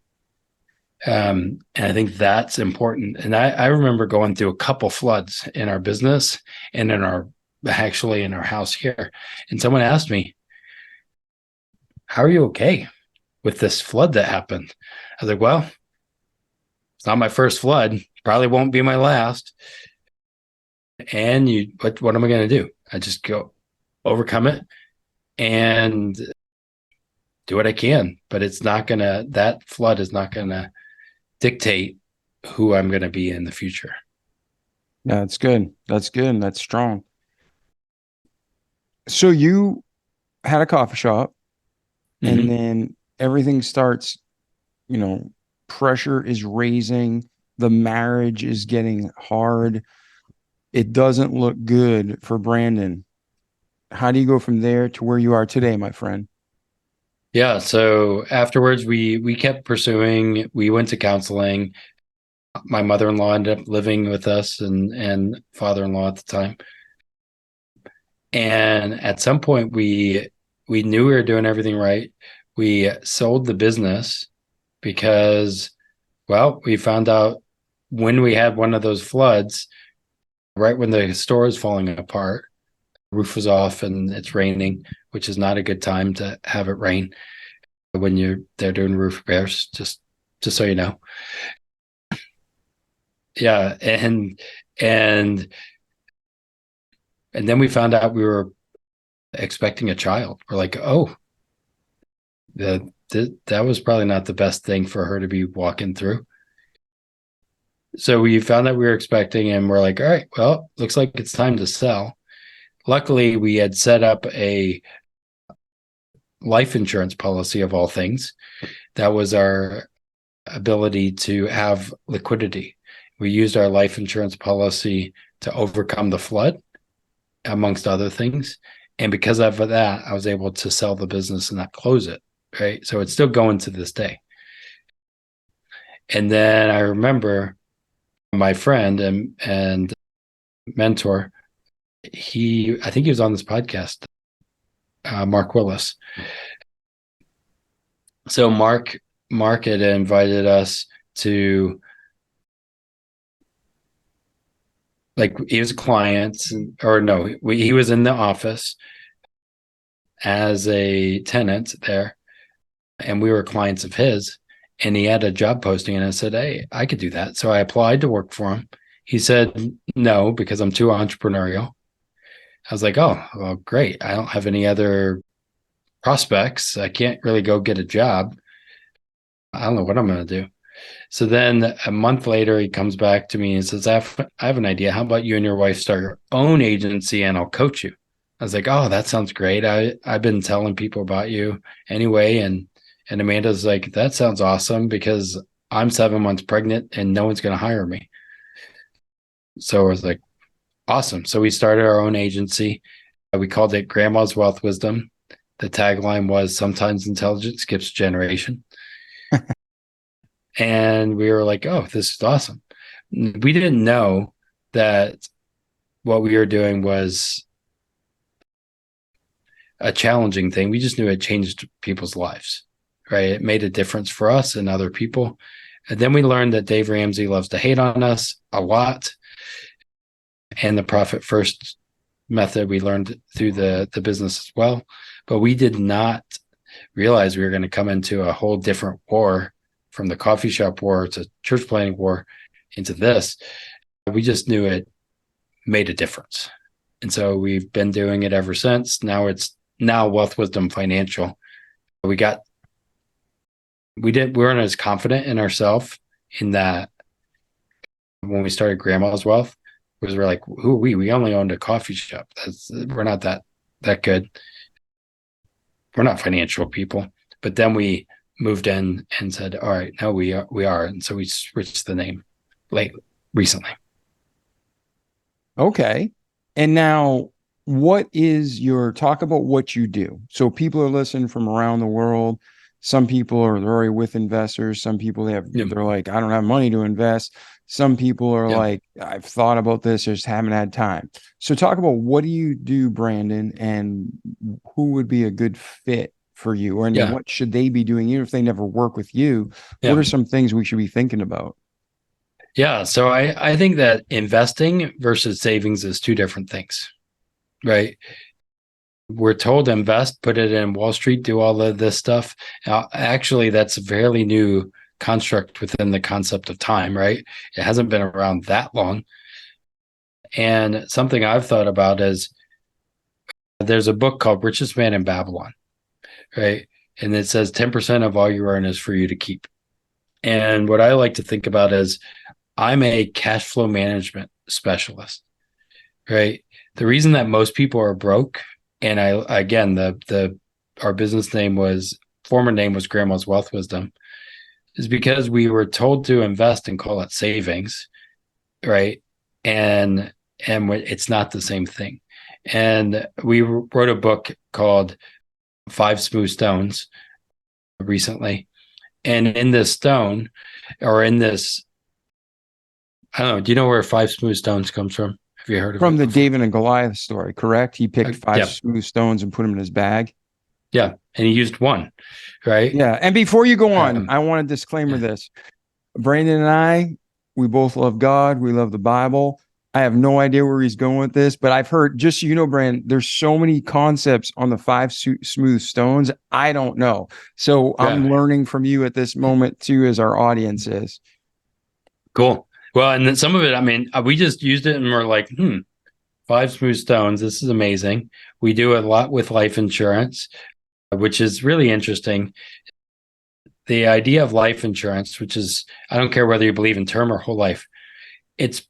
C: And I think that's important. And I remember going through a couple floods in our business and in our house here. And someone asked me, how are you okay with this flood that happened? I was like, well, It's not my first flood. Probably won't be my last. And what am I going to do? I just go overcome it and do what I can. But that flood is not going to dictate who I'm going to be in the future.
B: Yeah, that's good. That's good. That's strong. So you had a coffee shop, and then everything starts, pressure is raising, the marriage is getting hard. It doesn't look good for Brandon. How do you go from there to where you are today, my friend?
C: Yeah. So afterwards, we kept pursuing. We went to counseling. My mother-in-law ended up living with us and father-in-law at the time. And at some point, we knew we were doing everything right. We sold the business because, well, we found out when we had one of those floods, right when the store is falling apart, roof was off and it's raining, which is not a good time to have it rain when they're doing roof repairs, just so you know. Yeah. And then we found out we were expecting a child. We're like, oh, that was probably not the best thing for her to be walking through. So we found that we were expecting, and we're like, all right, well, looks like it's time to sell. Luckily, we had set up a life insurance policy of all things. That was our ability to have liquidity. We used our life insurance policy to overcome the flood, amongst other things. And because of that, I was able to sell the business and not close it. Right. So it's still going to this day. And then I remember my friend and mentor, I think he was on this podcast, Mark WILLIS. So Mark had invited us to, like, he was a client, or no, he was in the office as a tenant there, and we were clients of his, and he had a job posting, and I said, hey, I could do that. So I applied to work for him. He said no, because I'm too entrepreneurial. I was like, oh, well, great. I don't have any other prospects. I can't really go get a job. I don't know what I'm going to do. So then a month later, he comes back to me and says, I have an idea. How about you and your wife start your own agency and I'll coach you? I was like, oh, that sounds great. I've been telling people about you anyway. And Amanda's like, that sounds awesome, because I'm 7 months pregnant and no one's going to hire me. So I was like, awesome. So we started our own agency. We called it Grandma's Wealth Wisdom. The tagline was, sometimes intelligence skips a generation. And we were like, oh, this is awesome. We didn't know that what we were doing was a challenging thing. We just knew it changed people's lives, right? It made a difference for us and other people. And then we learned that Dave Ramsey loves to hate on us a lot. And the profit first method we learned through the business as well. But we did not realize we were going to come into a whole different war, from the coffee shop war to church planting war into this. We just knew it made a difference. And so we've been doing it ever since. Now Wealth Wisdom Financial. We weren't as confident in ourselves in that when we started Grandma's Wealth, because we're like, who are we? We only owned a coffee shop. We're not that good. We're not financial people. But then we moved in and said, all right, no, we are. And so we switched the name recently.
B: Okay. And now, talk about what you do. So people are listening from around the world. Some people they're already with investors. Some people they're like, I don't have money to invest. Some people are like, I've thought about this, just haven't had time. So talk about, what do you do, Brandon, and who would be a good fit for you? Or what should they be doing, even if they never work with you? What are some things we should be thinking about?
C: Yeah. So I think that investing versus savings is two different things, right? We're told invest, put it in Wall Street, do all of this stuff. Now, actually, that's a fairly new construct within the concept of time, right? It hasn't been around that long. And something I've thought about is there's a book called Richest Man in Babylon, right? And it says 10% of all you earn is for you to keep. And what I like to think about is I'm a cash flow management specialist, right? The reason that most people are broke, and our business name former name was Grandma's Wealth Wisdom, is because we were told to invest and call it savings, right? And it's not the same thing. And we wrote a book called 5 Smooth Stones recently. And in this stone, or in this, I don't know, do you know where 5 Smooth Stones comes from? Have you heard of it?
B: From the David and Goliath story, correct? He picked 5
C: yeah.
B: smooth stones and put them in his bag.
C: Yeah. And he used one, right?
B: Yeah. And before you go on, I want to disclaimer this. Brandon and I, we both love God. We love the Bible. I have no idea where he's going with this, but I've heard, just so you know, Brandon, there's so many concepts on the 5 smooth stones. I don't know. So I'm learning from you at this moment too, as our audience is.
C: Cool. Well, and then some of it, I mean, we just used it and we're like, 5 smooth stones. This is amazing. We do a lot with life insurance, which is really interesting. The idea of life insurance, which is, I don't care whether you believe in term or whole life, it's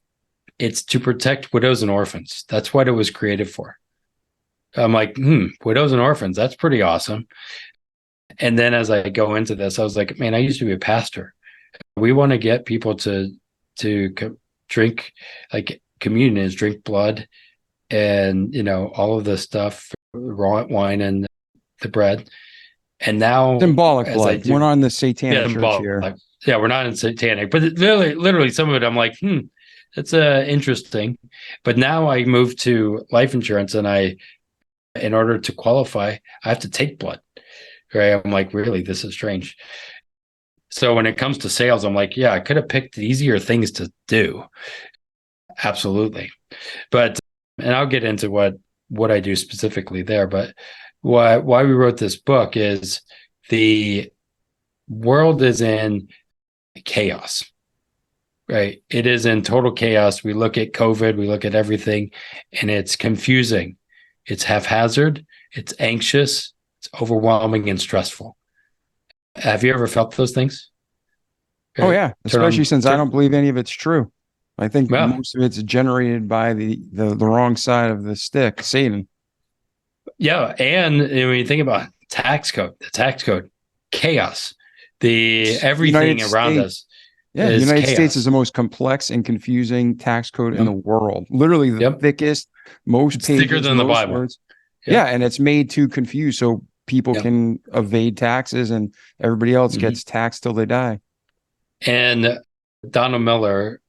C: to protect widows and orphans. That's what it was created for. I'm like, widows and orphans, that's pretty awesome. And then as I go into this, I was like, man, I used to be a pastor. We want to get people to drink, like communion is drink blood and, all of this stuff, raw wine and the bread. And now
B: symbolic blood. We're not in the satanic church here.
C: Yeah, we're not in satanic, but literally some of it, I'm like, that's interesting. But now I moved to life insurance, and in order to qualify, I have to take blood. Right? I'm like, really, this is strange. So when it comes to sales, I'm like, yeah, I could have picked easier things to do. Absolutely. But, and I'll get into what I do specifically there, but why we wrote this book is the world is in chaos, right? It is in total chaos. We look at COVID, we look at everything, and it's confusing. It's haphazard, it's anxious, it's overwhelming and stressful. Have you ever felt those things?
B: Right? Oh yeah, especially since I don't believe any of it's true. I think most of it's generated by the wrong side of the stick, Satan.
C: Yeah, and when you think about the tax code, chaos, everything around us.
B: Yeah, the United States is the most complex and confusing tax code in the world. Literally the thickest, most pages,
C: thicker than the Bible.
B: Words. Yeah, and it's made to confuse so people can evade taxes and everybody else gets taxed till they die.
C: And Donald Miller,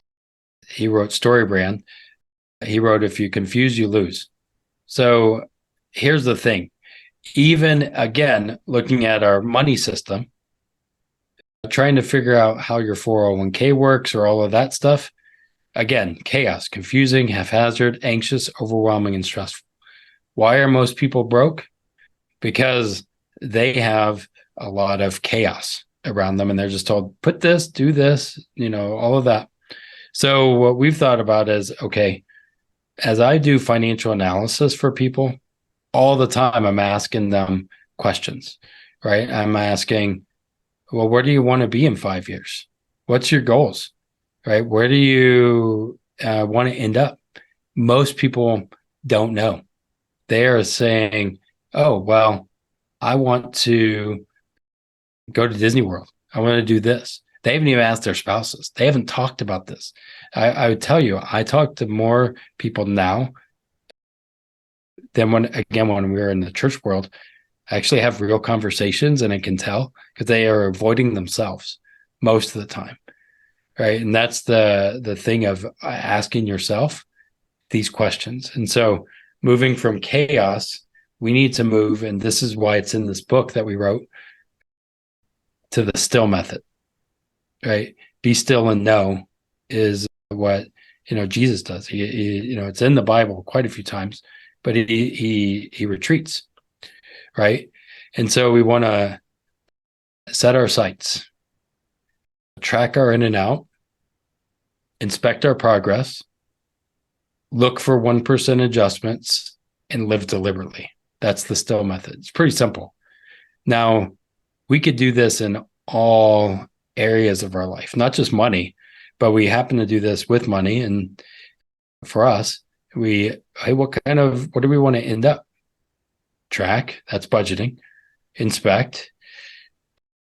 C: he wrote StoryBrand. He wrote, if you confuse, you lose. So here's the thing. Even, again, looking at our money system, trying to figure out how your 401k works or all of that stuff, again, chaos, confusing, haphazard, anxious, overwhelming, and stressful. Why are most people broke? Because they have a lot of chaos around them and they're just told, put this, do this, all of that. So what we've thought about is, okay, as I do financial analysis for people, all the time I'm asking them questions, right? I'm asking, well, where do you want to be in 5 years? What's your goals, right? Where do you want to end up? Most people don't know. They are saying, oh, well, I want to go to Disney World. I want to do this. They haven't even asked their spouses. They haven't talked about this. I would tell you, I talk to more people now than when we were in the church world. I actually have real conversations, and I can tell because they are avoiding themselves most of the time, right? And that's the thing of asking yourself these questions. And so moving from chaos, we need to move, and this is why it's in this book that we wrote, to the still method, right? Be still and know is what Jesus does. He it's in the Bible quite a few times, but he retreats, right? And so we want to set our sights, track our in and out, inspect our progress, look for 1% adjustments, and live deliberately. That's the still method. It's pretty simple. Now, we could do this in all areas of our life, not just money, but we happen to do this with money. And for us, what do we want to end up? Track, that's budgeting, inspect,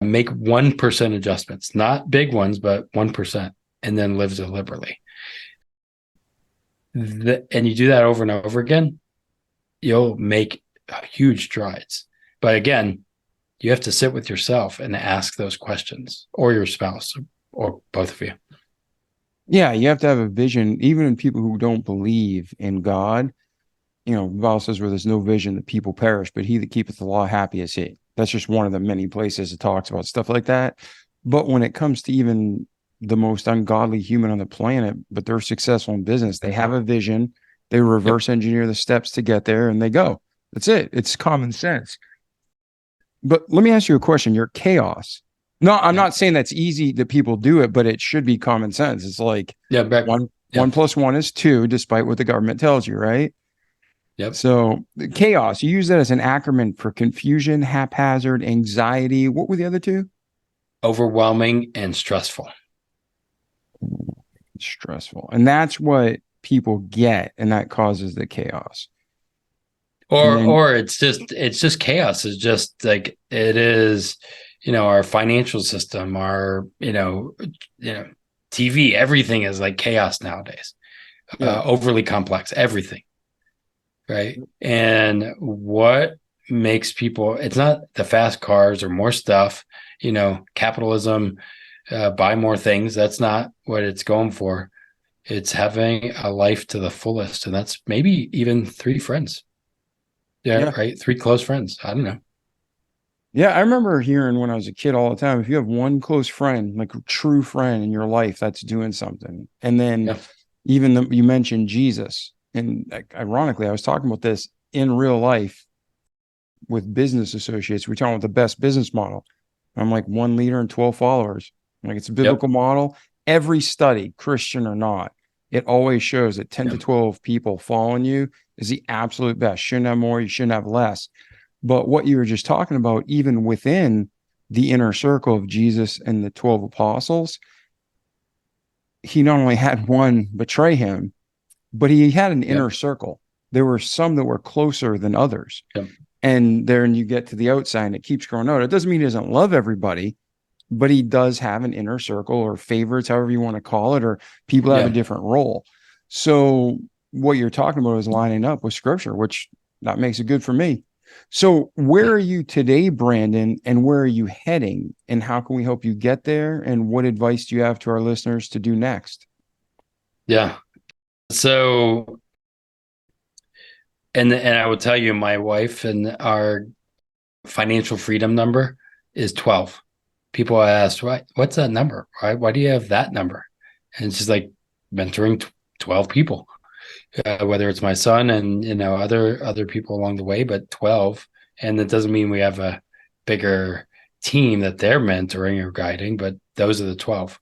C: make 1% adjustments, not big ones, but 1%, and then live deliberately. And you do that over and over again, you'll make huge strides. But again, you have to sit with yourself and ask those questions, or your spouse, or both of you.
B: Yeah, you have to have a vision. Even in people who don't believe in God, the Bible says where there's no vision, the people perish, but he that keepeth the law, happy is he. That's just one of the many places it talks about stuff like that. But when it comes to even the most ungodly human on the planet, but they're successful in business, they have a vision, they reverse engineer the steps to get there, and they go. That's it. It's common sense. But let me ask you a question. Your chaos. No, I'm not saying that's easy that people do it, but it should be common sense. It's like one plus one is two, despite what the government tells you, right?
C: Yep.
B: So the chaos, you use that as an acronym for confusion, haphazard, anxiety. What were the other two?
C: Overwhelming and stressful.
B: Stressful. And that's what people get, and that causes the chaos.
C: Or it's just chaos. It's just like it is, our financial system, our, TV, everything is like chaos nowadays. Overly complex, everything. Right. And what makes people, it's not the fast cars or more stuff, capitalism, buy more things. That's not what it's going for. It's having a life to the fullest. And that's maybe even 3 friends. Yeah, right. 3 close friends. I don't know.
B: Yeah, I remember hearing when I was a kid all the time, if you have one close friend, like a true friend in your life, that's doing something. And then you mentioned Jesus. And ironically, I was talking about this in real life with business associates. We're talking about the best business model. I'm like 1 leader and 12 followers. Like, it's a biblical model. Every study, Christian or not, it always shows that 10 to 12 people following you is the absolute best. Shouldn't have more, you shouldn't have less. But what you were just talking about, even within the inner circle of Jesus and the 12 apostles, he not only had one betray him, but he had an inner circle. There were some that were closer than others. And then you get to the outside and it keeps growing out. It doesn't mean he doesn't love everybody, but he does have an inner circle, or favorites, however you want to call it, or people have a different role. So what you're talking about is lining up with scripture, which that makes it good for me. So where are you today, Brandon, and where are you heading, and how can we help you get there? And what advice do you have to our listeners to do next?
C: Yeah. So, and I will tell you, my wife and our financial freedom number is 12. People ask, what's that number? Why do you have that number? And she's like, mentoring 12 people, whether it's my son and, other people along the way, but 12. And that doesn't mean we have a bigger team that they're mentoring or guiding, but those are the 12.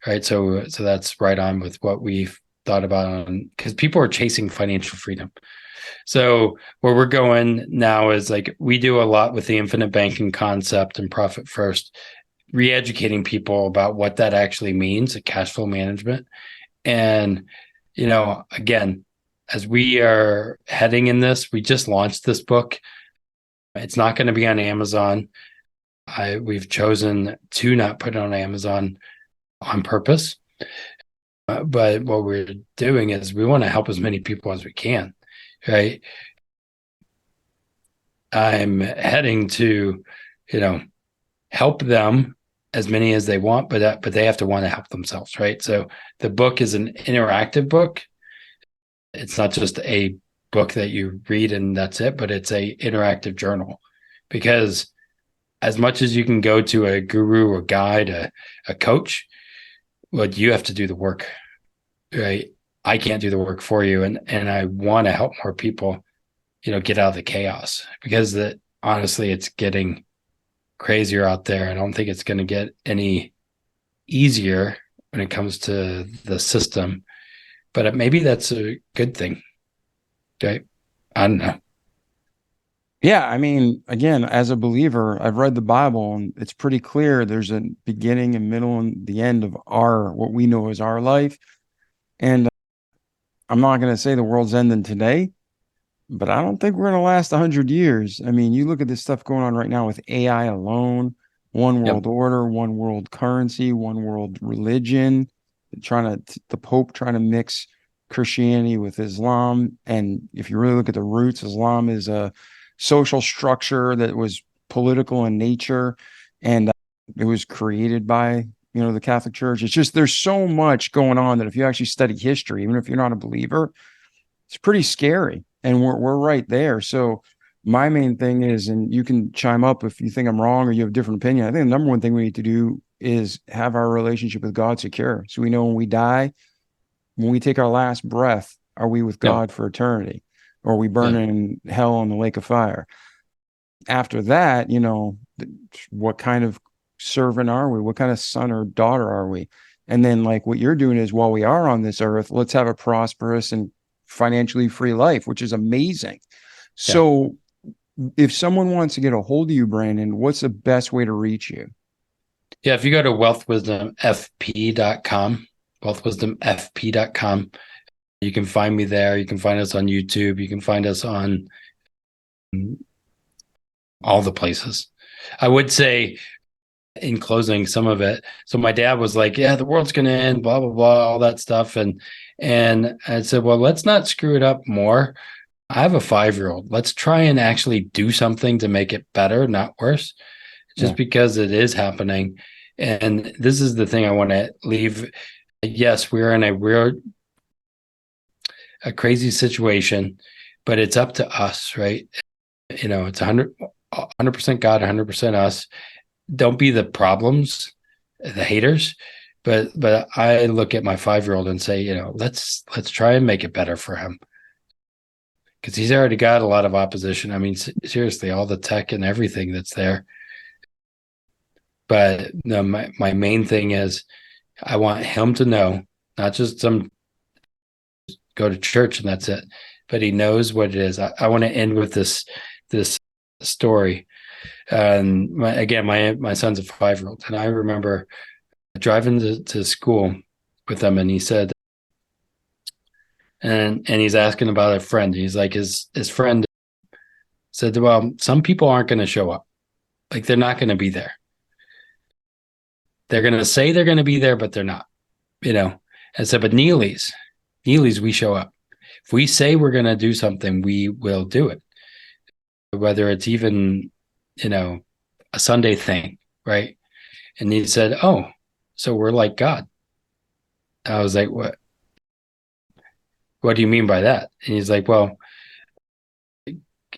C: Right. So that's right on with what we've thought about, because people are chasing financial freedom. So where we're going now is like, we do a lot with the infinite banking concept and profit first, re-educating people about what that actually means, cash flow management. And, again, as we are heading in this, we just launched this book. It's not going to be on Amazon. We've chosen to not put it on Amazon on purpose. But what we're doing is we want to help as many people as we can, right? I'm heading to, help them as many as they want, but they have to want to help themselves, right? So the book is an interactive book. It's not just a book that you read and that's it, but it's a interactive journal. Because as much as you can go to a guru, a guide, a coach, well, you have to do the work, right? I can't do the work for you. And I want to help more people, get out of the chaos, because honestly, it's getting crazier out there. I don't think it's going to get any easier when it comes to the system, but maybe that's a good thing. Okay. I don't know.
B: Yeah, I mean, again, as a believer, I've read the Bible and it's pretty clear there's a beginning and middle and the end of what we know as our life. And I'm not going to say the world's ending today, but I don't think we're going to last 100 years. I mean, you look at this stuff going on right now with AI alone, one
C: Yep.
B: world order, one world currency, one world religion, the Pope trying to mix Christianity with Islam. And if you really look at the roots, Islam is a social structure that was political in nature, and it was created by the Catholic Church. It's just there's so much going on that if you actually study history, even if you're not a believer, it's pretty scary. And we're right there. So my main thing is, and you can chime up if you think I'm wrong or you have a different opinion. I think the number one thing we need to do is have our relationship with God secure. So we know when we die, when we take our last breath, are we with God for eternity? Or are we burning in hell in the lake of fire? After that, what kind of servant are we? What kind of son or daughter are we? And then like what you're doing is while we are on this earth, let's have a prosperous and financially free life, which is amazing. So if someone wants to get a hold of you, Brandon, what's the best way to reach you?
C: Yeah, if you go to wealthwisdomfp.com, wealthwisdomfp.com, you can find me there. You can find us on YouTube. You can find us on all the places. I would say in closing some of it. So my dad was like, yeah, the world's going to end, blah, blah, blah, all that stuff. And I said, well, let's not screw it up more. I have a 5-year-old. Let's try and actually do something to make it better, not worse, just because it is happening. And this is the thing I want to leave. Yes, we're in a crazy situation, but it's up to us, right? It's 100% God, 100% us. Don't be the problems, the haters, but I look at my 5-year-old and say, let's try and make it better for him, because he's already got a lot of opposition. I mean, seriously, all the tech and everything that's there. But no, my main thing is I want him to know, not just go to church and that's it, but he knows what it is. I want to end with this story. And my son's a 5-year-old, and I remember driving to school with him, and he said, and he's asking about a friend. He's like, his friend said, well, some people aren't going to show up. Like, they're not going to be there. They're going to say they're going to be there, but they're not, I said, but Neely's, we show up. If we say we're going to do something, we will do it. Whether it's even, a Sunday thing, right? And he said, oh, so we're like God. I was like, what do you mean by that? And he's like, well,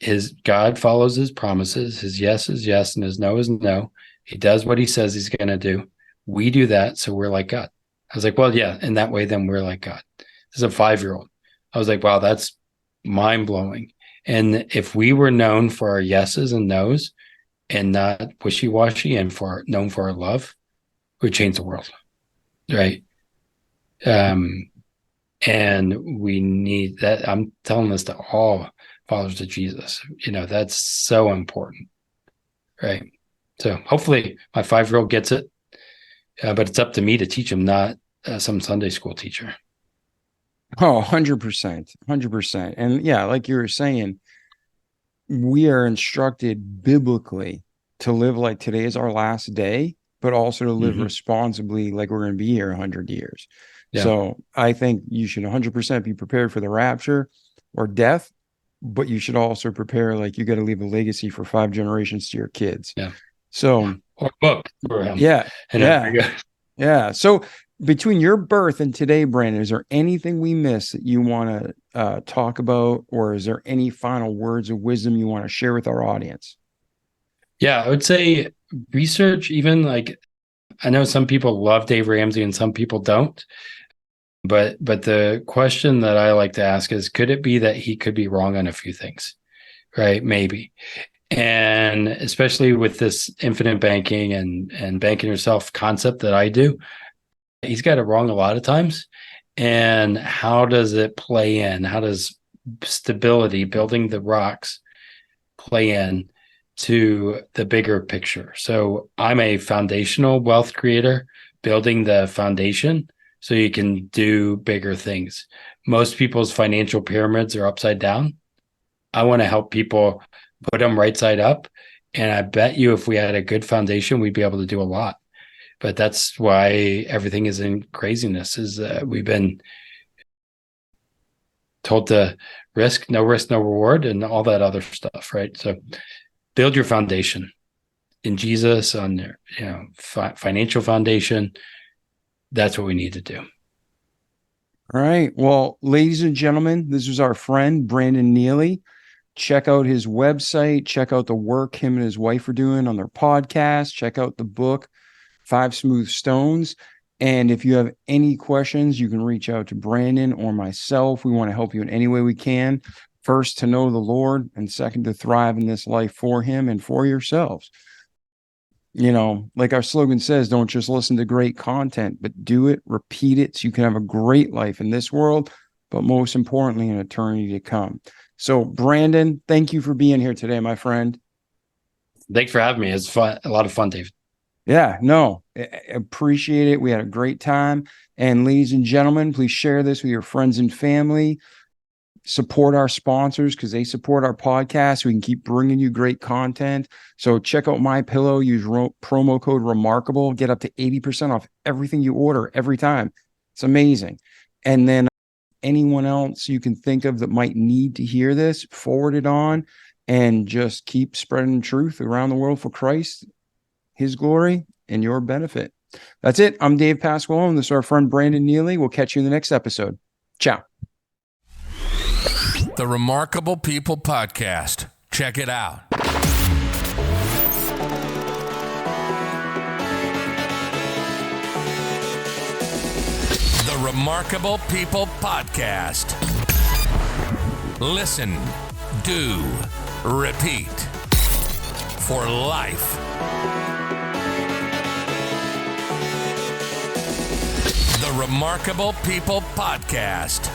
C: his God follows his promises. His yes is yes and his no is no. He does what he says he's going to do. We do that, so we're like God. I was like, well, yeah, in that way, then we're like God. This is a 5-year-old. I was like, wow, that's mind-blowing. And if we were known for our yeses and nos and not wishy-washy and known for our love, we'd change the world, right? And we need that. I'm telling this to all followers of Jesus. That's so important, right? So hopefully my 5-year-old gets it, but it's up to me to teach him, not some Sunday school teacher.
B: Oh, 100%, 100%. And yeah, like you were saying, we are instructed biblically to live like today is our last day, but also to live responsibly like we're going to be here 100 years. Yeah. So I think you should 100% be prepared for the rapture or death, but you should also prepare like you got to leave a legacy for 5 generations to your kids.
C: Yeah.
B: So
C: or book for him.
B: Yeah. Yeah. So between your birth and today, Brandon, is there anything we missed that you want to talk about, or is there any final words of wisdom you want to share with our audience?
C: Yeah, I would say research, even like, I know some people love Dave Ramsey and some people don't, but the question that I like to ask is, could it be that he could be wrong on a few things, right? Maybe. And especially with this infinite banking and banking yourself concept that I do, he's got it wrong a lot of times. And how does it play in? How does stability, building the rocks, play in to the bigger picture? So I'm a foundational wealth creator, building the foundation so you can do bigger things. Most people's financial pyramids are upside down. I want to help people put them right side up. And I bet you if we had a good foundation, we'd be able to do a lot. But that's why everything is in craziness, is we've been told to risk, no reward, and all that other stuff, right? So build your foundation in Jesus, on your financial foundation. That's what we need to do.
B: All right. Well, ladies and gentlemen, this was our friend, Brandon Neely. Check out his website. Check out the work him and his wife are doing on their podcast. Check out the book, 5 Smooth Stones. And if you have any questions, you can reach out to Brandon or myself. We want to help you in any way we can. First, to know the Lord, and second, to thrive in this life for him and for yourselves. Like our slogan says, don't just listen to great content, but do it, repeat it, so you can have a great life in this world, but most importantly, in eternity to come. So, Brandon, thank you for being here today, my friend.
C: Thanks for having me. It's fun, a lot of fun, Dave.
B: Yeah, no, I appreciate it. We had a great time. And ladies and gentlemen, please share this with your friends and family. Support our sponsors because they support our podcast. We can keep bringing you great content. So check out My Pillow. Use promo code Remarkable. Get up to 80% off everything you order every time. It's amazing. And then anyone else you can think of that might need to hear this, forward it on, and just keep spreading truth around the world for Christ, his glory, and your benefit. That's it. I'm Dave Pasquale, and this is our friend Brandon Neely. We'll catch you in the next episode. Ciao.
A: The Remarkable People Podcast. Check it out. The Remarkable People Podcast. Listen, do, repeat. For life. The Remarkable People Podcast.